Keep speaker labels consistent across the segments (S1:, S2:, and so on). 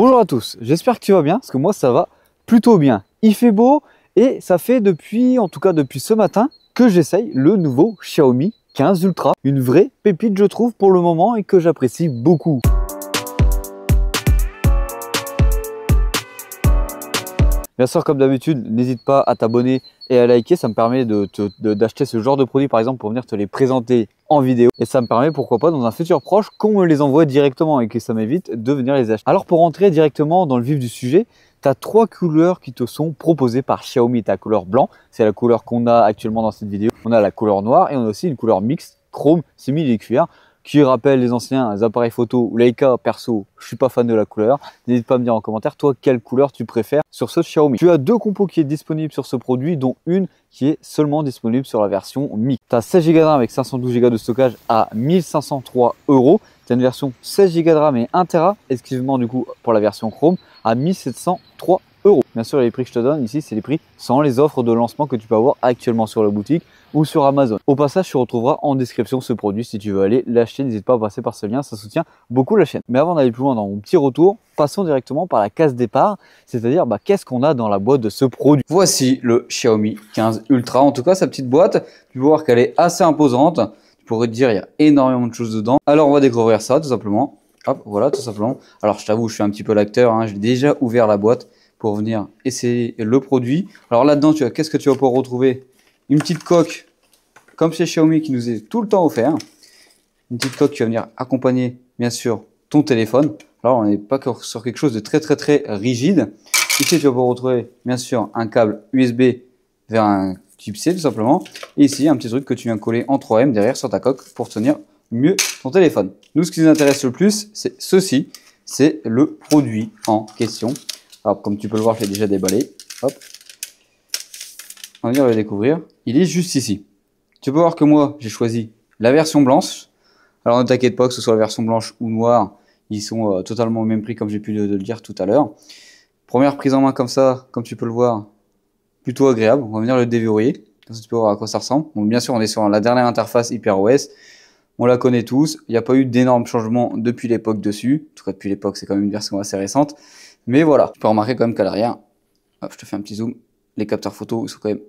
S1: Bonjour à tous, j'espère que tu vas bien, parce que moi ça va plutôt bien. Il fait beau et ça fait en tout cas depuis ce matin, que j'essaye le nouveau Xiaomi 15 Ultra. Une vraie pépite je trouve pour le moment et que j'apprécie beaucoup. Bien sûr, comme d'habitude, n'hésite pas à t'abonner et à liker. Ça me permet d'acheter ce genre de produits, par exemple, pour venir te les présenter en vidéo. Et ça me permet, pourquoi pas, dans un futur proche, qu'on me les envoie directement et que ça m'évite de venir les acheter. Alors, pour rentrer directement dans le vif du sujet, tu as trois couleurs qui te sont proposées par Xiaomi. Tu as la couleur blanc, c'est la couleur qu'on a actuellement dans cette vidéo. On a la couleur noire et on a aussi une couleur mixte, chrome, simili-cuir, qui rappelle les anciens appareils photo Leica. Perso, je suis pas fan de la couleur. N'hésite pas à me dire en commentaire, toi, quelle couleur tu préfères sur ce Xiaomi. Tu as deux compos qui est disponible sur ce produit, dont une qui est seulement disponible sur la version mixte. Tu as 16 Go de RAM avec 512 Go de stockage à 1503 €. Tu as une version 16 Go de RAM et 1 Tera, exclusivement du coup pour la version Chrome, à 1703 €. Bien sûr, les prix que je te donne ici, c'est les prix sans les offres de lancement que tu peux avoir actuellement sur la boutique ou sur Amazon. Au passage, tu retrouveras en description ce produit si tu veux aller l'acheter. N'hésite pas à passer par ce lien, ça soutient beaucoup la chaîne. Mais avant d'aller plus loin dans mon petit retour, passons directement par la case départ, c'est-à-dire qu'est-ce qu'on a dans la boîte de ce produit. Voici le Xiaomi 15 Ultra, en tout cas sa petite boîte. Tu peux voir qu'elle est assez imposante. Tu pourrais te dire, il y a énormément de choses dedans. Alors on va découvrir ça tout simplement. Hop, voilà, tout simplement. Alors je t'avoue, je suis un petit peu l'acteur, hein. J'ai déjà ouvert la boîte pour venir essayer le produit. Alors là-dedans, qu'est-ce que tu vas pouvoir retrouver? Une petite coque, comme chez Xiaomi, qui nous est tout le temps offert. Une petite coque qui va venir accompagner, bien sûr, ton téléphone. Alors, on n'est pas sur quelque chose de très rigide. Ici, tu vas pouvoir retrouver, bien sûr, un câble USB vers un type C, tout simplement. Et ici, un petit truc que tu viens coller en 3M derrière sur ta coque pour tenir mieux ton téléphone. Nous, ce qui nous intéresse le plus, c'est ceci. C'est le produit en question. Alors, comme tu peux le voir, je l'ai déjà déballé. Hop. On va venir le découvrir. Il est juste ici. Tu peux voir que moi, j'ai choisi la version blanche. Alors, ne t'inquiète pas que ce soit la version blanche ou noire. Ils sont totalement au même prix, comme j'ai pu le dire tout à l'heure. Première prise en main comme ça, comme tu peux le voir, plutôt agréable. On va venir le déverrouiller. Comme ça, tu peux voir à quoi ça ressemble. Bon, bien sûr, on est sur la dernière interface HyperOS. On la connaît tous. Il n'y a pas eu d'énormes changements depuis l'époque dessus. En tout cas, depuis l'époque, c'est quand même une version assez récente. Mais voilà, tu peux remarquer quand même qu'à l'arrière, je te fais un petit zoom, les capteurs photo ils sont quand même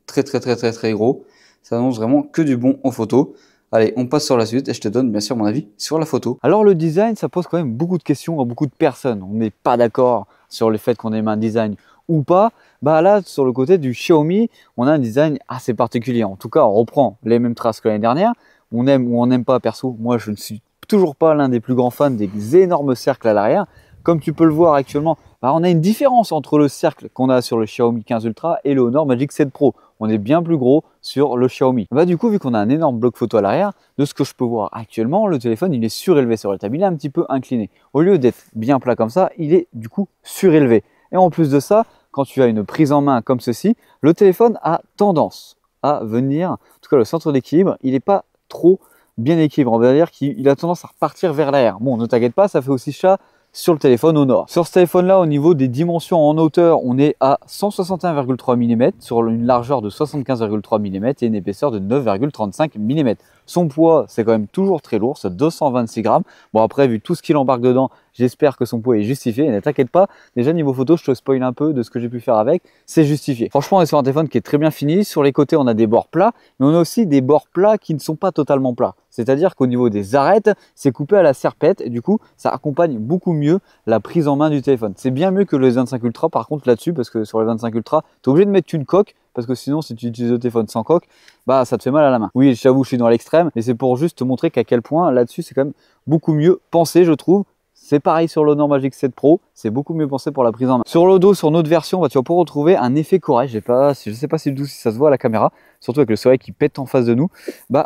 S1: très gros. Ça annonce vraiment que du bon en photo. Allez, on passe sur la suite et je te donne bien sûr mon avis sur la photo. Alors le design, ça pose quand même beaucoup de questions à beaucoup de personnes. On n'est pas d'accord sur le fait qu'on aime un design ou pas. Là, sur le côté du Xiaomi, on a un design assez particulier. En tout cas, on reprend les mêmes traces que l'année dernière. On aime ou on n'aime pas, perso. Moi, je ne suis toujours pas l'un des plus grands fans des énormes cercles à l'arrière. Comme tu peux le voir actuellement, on a une différence entre le cercle qu'on a sur le Xiaomi 15 Ultra et le Honor Magic 7 Pro. On est bien plus gros sur le Xiaomi. Du coup, vu qu'on a un énorme bloc photo à l'arrière, de ce que je peux voir actuellement, le téléphone il est surélevé sur la table. Il est un petit peu incliné. Au lieu d'être bien plat comme ça, il est du coup surélevé. Et en plus de ça, quand tu as une prise en main comme ceci, le téléphone a tendance à venir, en tout cas le centre d'équilibre, il n'est pas trop bien équilibré. On va dire qu'il a tendance à repartir vers l'arrière. Bon, ne t'inquiète pas, ça fait aussi ça sur le téléphone Honor. Sur ce téléphone-là, au niveau des dimensions en hauteur, on est à 161,3 mm sur une largeur de 75,3 mm et une épaisseur de 9,35 mm. Son poids, c'est quand même toujours très lourd, c'est 226 grammes. Bon, après, vu tout ce qu'il embarque dedans, j'espère que son poids est justifié. Et ne t'inquiète pas, déjà niveau photo, je te spoil un peu de ce que j'ai pu faire avec, c'est justifié. Franchement, on est sur un téléphone qui est très bien fini. Sur les côtés, on a des bords plats, mais on a aussi des bords plats qui ne sont pas totalement plats. C'est-à-dire qu'au niveau des arêtes, c'est coupé à la serpette et du coup, ça accompagne beaucoup mieux la prise en main du téléphone. C'est bien mieux que le S25 Ultra par contre là-dessus, parce que sur le 25 Ultra, tu es obligé de mettre une coque, parce que sinon, si tu utilises le téléphone sans coque, ça te fait mal à la main. Oui, j'avoue, je suis dans l'extrême, mais c'est pour juste te montrer qu'à quel point là-dessus, c'est quand même beaucoup mieux pensé, je trouve. C'est pareil sur l'Honor Magic 7 Pro, c'est beaucoup mieux pensé pour la prise en main. Sur le dos, sur notre version, tu vas pouvoir retrouver un effet corail. Je ne sais pas si ça se voit à la caméra, surtout avec le soleil qui pète en face de nous.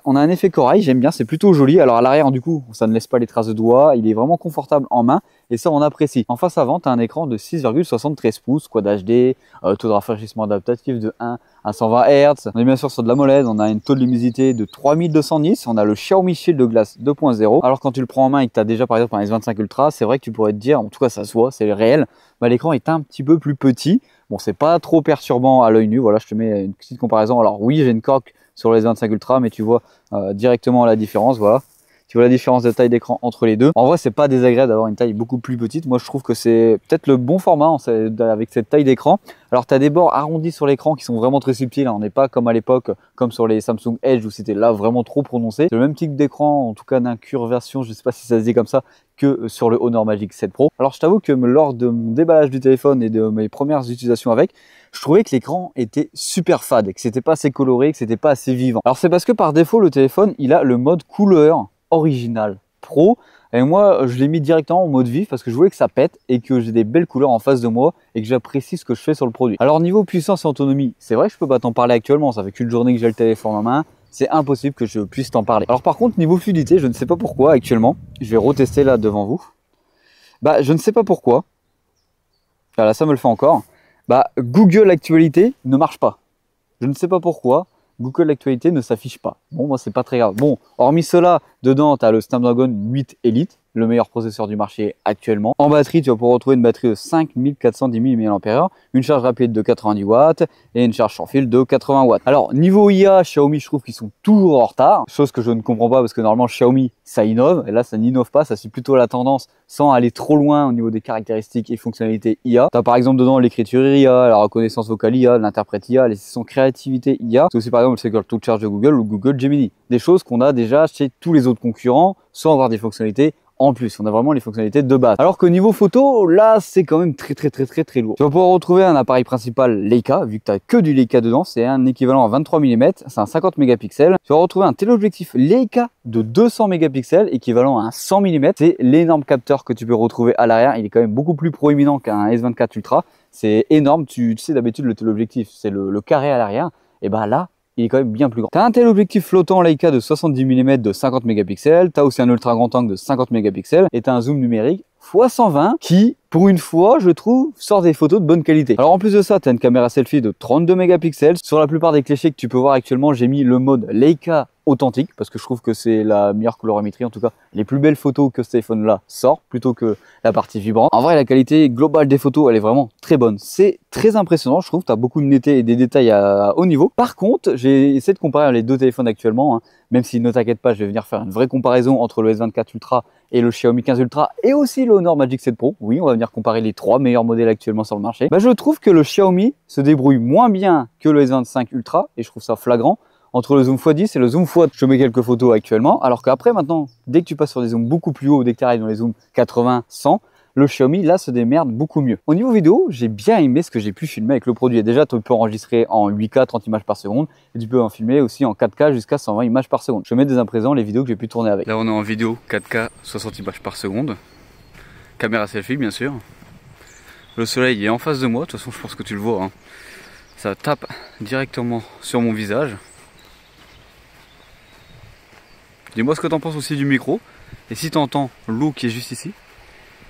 S1: On a un effet corail, j'aime bien, c'est plutôt joli. Alors à l'arrière, du coup, ça ne laisse pas les traces de doigts, il est vraiment confortable en main et ça, on apprécie. En face avant, tu as un écran de 6,73 pouces, Quad HD, taux de rafraîchissement adaptatif de 1 à 120 Hz. On est bien sûr sur de l'AMOLED, on a un taux de luminosité de 3200 nits, on a le Xiaomi Shield de glace 2.0. Alors quand tu le prends en main et que tu as déjà par exemple un S25 Ultra, c'est vrai que tu pourrais te dire, en tout cas ça se voit, c'est réel, l'écran est un petit peu plus petit. Bon, c'est pas trop perturbant à l'œil nu. Voilà, je te mets une petite comparaison. Alors oui, j'ai une coque sur le S25 Ultra, mais tu vois directement la différence. Voilà, Tu vois la différence de taille d'écran entre les deux. En vrai, c'est pas désagréable d'avoir une taille beaucoup plus petite. Moi, je trouve que c'est peut-être le bon format avec cette taille d'écran. Alors, tu as des bords arrondis sur l'écran qui sont vraiment très subtils. On n'est pas comme à l'époque, comme sur les Samsung Edge où c'était là vraiment trop prononcé. C'est le même type d'écran, en tout cas d'incurvation, je sais pas si ça se dit comme ça, que sur le Honor Magic 7 Pro. Alors, je t'avoue que lors de mon déballage du téléphone et de mes premières utilisations avec, je trouvais que l'écran était super fade, que c'était pas assez coloré, que c'était pas assez vivant. Alors, c'est parce que par défaut, le téléphone, il a le mode couleur original Pro. Et moi, je l'ai mis directement en mode vif parce que je voulais que ça pète et que j'ai des belles couleurs en face de moi et que j'apprécie ce que je fais sur le produit. Alors, niveau puissance et autonomie, c'est vrai que je peux pas t'en parler actuellement. Ça fait qu'une journée que j'ai le téléphone en main. C'est impossible que je puisse t'en parler. Alors, par contre, niveau fluidité, je ne sais pas pourquoi actuellement. Je vais retester là devant vous. Bah, je ne sais pas pourquoi. Voilà, ça me le fait encore. Bah, Google Actualité ne marche pas. Je ne sais pas pourquoi. Google Actualité ne s'affiche pas. Bon, moi, c'est pas très grave. Bon, hormis cela, dedans, tu as le Snapdragon 8 Elite, le meilleur processeur du marché actuellement. En batterie, tu vas pouvoir retrouver une batterie de 5410 mAh, une charge rapide de 90 watts et une charge sans fil de 80 watts. Alors, niveau IA, Xiaomi, je trouve qu'ils sont toujours en retard, chose que je ne comprends pas parce que normalement, Xiaomi, ça innove, et là, ça n'innove pas, ça suit plutôt la tendance sans aller trop loin au niveau des caractéristiques et fonctionnalités IA. Tu as par exemple dedans l'écriture IA, la reconnaissance vocale IA, l'interprète IA, les sessions créativité IA. C'est aussi par exemple le Secure to Charge de Google ou Google Gemini. Des choses qu'on a déjà chez tous les autres concurrents sans avoir des fonctionnalités en plus. On a vraiment les fonctionnalités de base. Alors que niveau photo, là, c'est quand même très lourd. Tu vas pouvoir retrouver un appareil principal Leica, vu que tu n'as que du Leica dedans. C'est un équivalent à 23 mm, c'est un 50 mégapixels. Tu vas retrouver un téléobjectif Leica de 200 mégapixels, équivalent à un 100 mm. C'est l'énorme capteur que tu peux retrouver à l'arrière. Il est quand même beaucoup plus proéminent qu'un S24 Ultra. C'est énorme. Tu sais, d'habitude, le téléobjectif, c'est le carré à l'arrière. Et bah là, il est quand même bien plus grand. Tu as un téléobjectif flottant Leica de 70 mm de 50 mégapixels, tu as aussi un ultra grand angle de 50 mégapixels et tu as un zoom numérique x 120 qui, pour une fois, je trouve, sort des photos de bonne qualité. Alors en plus de ça, tu as une caméra selfie de 32 mégapixels. Sur la plupart des clichés que tu peux voir actuellement, j'ai mis le mode Leica authentique parce que je trouve que c'est la meilleure colorimétrie, en tout cas les plus belles photos que ce téléphone là sort plutôt que la partie vibrante. En vrai, la qualité globale des photos, elle est vraiment très bonne, c'est très impressionnant. Je trouve que tu as beaucoup de netteté et des détails à haut niveau. Par contre, j'ai essayé de comparer les deux téléphones actuellement, hein, même si ne t'inquiète pas, je vais venir faire une vraie comparaison entre le S24 Ultra et le Xiaomi 15 Ultra et aussi le Honor Magic 7 Pro. Oui, on va venir comparer les trois meilleurs modèles actuellement sur le marché. Bah, je trouve que le Xiaomi se débrouille moins bien que le S25 Ultra et je trouve ça flagrant. Entre le zoom x10 et le zoom x, je mets quelques photos actuellement, alors qu'après maintenant, dès que tu passes sur des zooms beaucoup plus hauts, dès que tu arrives dans les zooms 80, 100, le Xiaomi là se démerde beaucoup mieux. Au niveau vidéo, j'ai bien aimé ce que j'ai pu filmer avec le produit. Et déjà, tu peux enregistrer en 8K 30 images par seconde et tu peux en filmer aussi en 4K jusqu'à 120 images par seconde. Je mets dès à présent les vidéos que j'ai pu tourner avec.
S2: Là, on est en vidéo 4K 60 images par seconde. Caméra selfie, bien sûr. Le soleil est en face de moi, de toute façon, je pense que tu le vois, hein. Ça tape directement sur mon visage. Dis-moi ce que tu en penses aussi du micro. Et si tu entends l'eau qui est juste ici,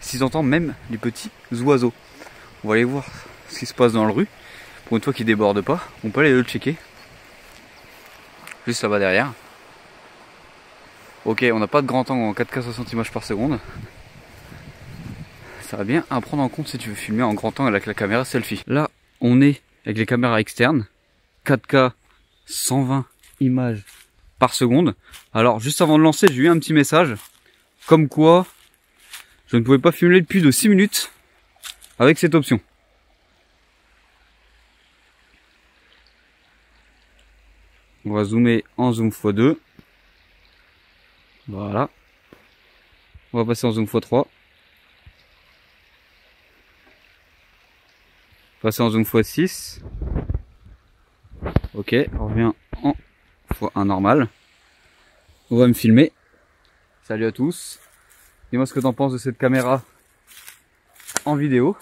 S2: si tu entends même les petits oiseaux. On va aller voir ce qui se passe dans le rue. Pour une fois qu'ils ne débordent pas, on peut aller le checker. Juste là-bas derrière. Ok, on n'a pas de grand angle en 4K 60 images par seconde. Ça va bien à prendre en compte si tu veux filmer en grand angle avec la caméra selfie. Là, on est avec les caméras externes. 4K 120 images par seconde. Alors juste avant de lancer, j'ai eu un petit message comme quoi je ne pouvais pas filmer plus de 6 minutes avec cette option. On va zoomer en zoom x2. Voilà. On va passer en zoom x3. Passer en zoom x6. Ok, on revient en x1 normal. On va me filmer. Salut à tous. Dis-moi ce que tu en penses de cette caméra en vidéo.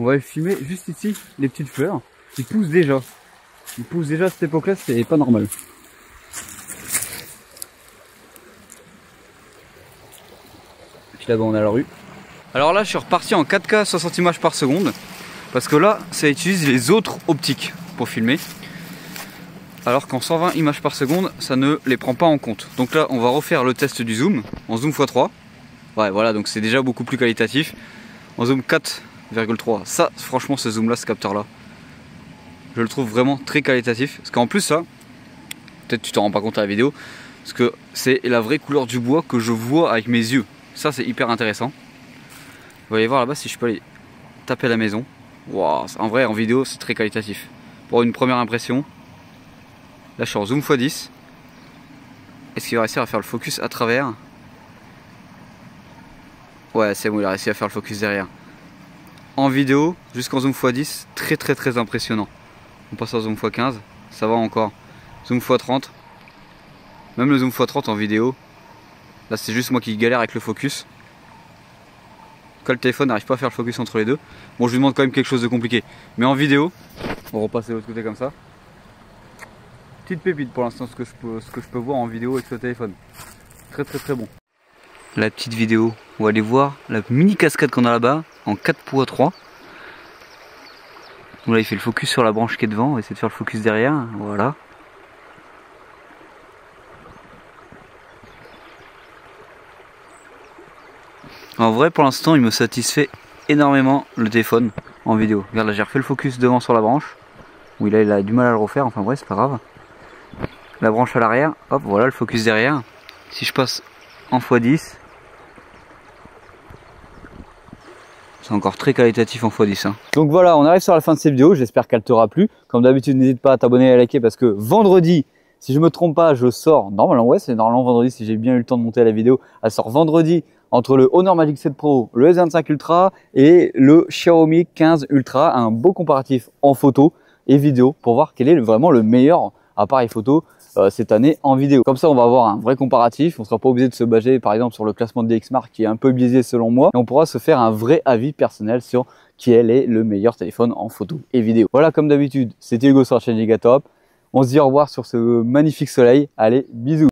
S2: On va filmer juste ici les petites fleurs qui poussent déjà. Ils poussent déjà à cette époque-là, c'est pas normal. Puis là-bas on a la rue. Alors là je suis reparti en 4K 60 images par seconde. Parce que là ça utilise les autres optiques pour filmer. Alors qu'en 120 images par seconde, ça ne les prend pas en compte. Donc là, on va refaire le test du zoom en zoom x3. Ouais, voilà, donc c'est déjà beaucoup plus qualitatif. En zoom 4,3. Ça, franchement, ce zoom-là, ce capteur-là, je le trouve vraiment très qualitatif. Parce qu'en plus, ça, peut-être tu t'en rends pas compte à la vidéo, Parce que c'est la vraie couleur du bois que je vois avec mes yeux. Ça c'est hyper intéressant. Vous allez voir là-bas si je peux aller taper à la maison. Wow, en vrai en vidéo c'est très qualitatif. Pour une première impression. Là je suis en zoom x10. Est-ce qu'il va réussir à faire le focus à travers? Ouais c'est bon, il a réussi à faire le focus derrière. En vidéo, jusqu'en zoom x10, très impressionnant. On passe en zoom x15, ça va encore. Zoom x30. Même le zoom x30 en vidéo. Là c'est juste moi qui galère avec le focus. Quand le téléphone n'arrive pas à faire le focus entre les deux. Bon, je lui demande quand même quelque chose de compliqué. Mais en vidéo, on va repasser de l'autre côté comme ça. Petite pépite pour l'instant ce que je peux voir en vidéo avec ce téléphone. Très bon. La petite vidéo, on va aller voir la mini cascade qu'on a là-bas en 4x3. Donc là il fait le focus sur la branche qui est devant, on va essayer de faire le focus derrière, voilà. En vrai pour l'instant il me satisfait énormément le téléphone en vidéo. Regarde là j'ai refait le focus devant sur la branche. Oui là il a du mal à le refaire, enfin bref c'est pas grave. La branche à l'arrière, hop voilà le focus derrière. Si je passe en x10, c'est encore très qualitatif en x10 hein. Donc voilà, on arrive sur la fin de cette vidéo, j'espère qu'elle t'aura plu. Comme d'habitude n'hésite pas à t'abonner et à liker parce que vendredi, si je me trompe pas, je sors, normalement ouais c'est normalement vendredi si j'ai bien eu le temps de monter la vidéo, elle sort vendredi entre le Honor Magic 7 Pro, le S25 Ultra et le Xiaomi 15 Ultra, un beau comparatif en photo et vidéo pour voir quel est vraiment le meilleur appareil photo cette année en vidéo. Comme ça on va avoir un vrai comparatif, on ne sera pas obligé de se baser par exemple sur le classement de DxMark qui est un peu biaisé selon moi, et on pourra se faire un vrai avis personnel sur quel est le meilleur téléphone en photo et vidéo. Voilà, comme d'habitude, c'était Hugo sur la chaîne Gigatop. On se dit au revoir sur ce magnifique soleil. Allez, bisous!